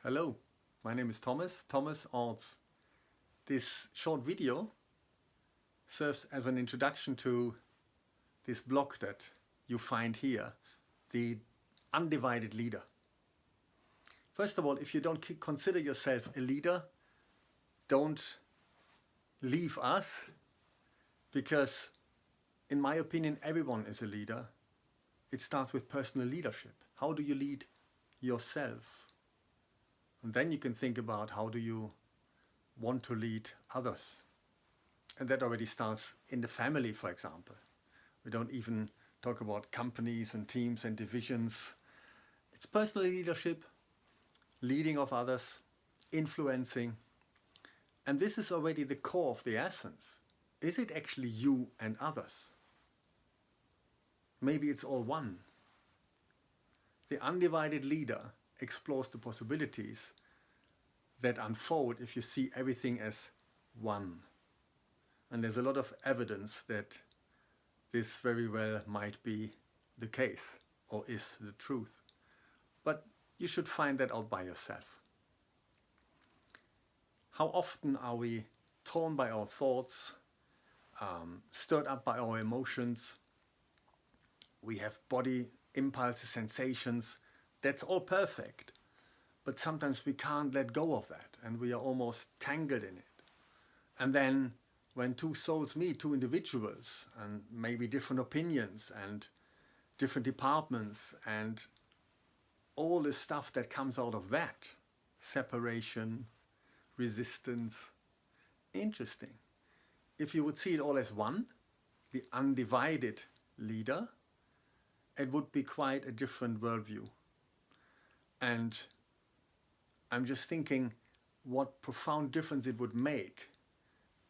Hello, my name is Thomas Orts. This short video serves as an introduction to this blog that you find here, the Undivided Leader. First of all, if you don't consider yourself a leader, don't leave us, because in my opinion, everyone is a leader. It starts with personal leadership. How do you lead yourself? And then you can think about how do you want to lead others. And that already starts in the family, for example. We don't even talk about companies and teams and divisions. It's personal leadership, leading of others, influencing. And this is already the core of the essence. Is it actually you and others? Maybe it's all one. The undivided leader explores the possibilities that unfold if you see everything as one. And there's a lot of evidence that this very well might be the case or is the truth. But you should find that out by yourself. How often are we torn by our thoughts, stirred up by our emotions? We have body impulses, sensations. That's all perfect. But sometimes we can't let go of that and we are almost tangled in it. And then when two souls meet, two individuals, and maybe different opinions and different departments and all the stuff that comes out of that, separation, resistance, interesting. If you would see it all as one, the undivided leader, it would be quite a different worldview. And I'm just thinking what profound difference it would make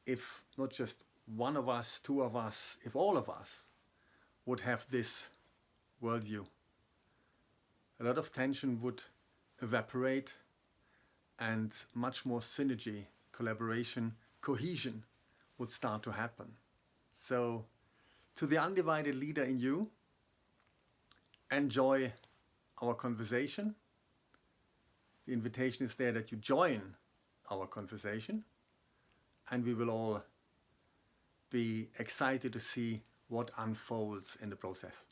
if not just one of us, two of us, if all of us would have this worldview. A lot of tension would evaporate and much more synergy, collaboration, cohesion would start to happen. So to the undivided leader in you, enjoy our conversation. The invitation is there that you join our conversation, and we will all be excited to see what unfolds in the process.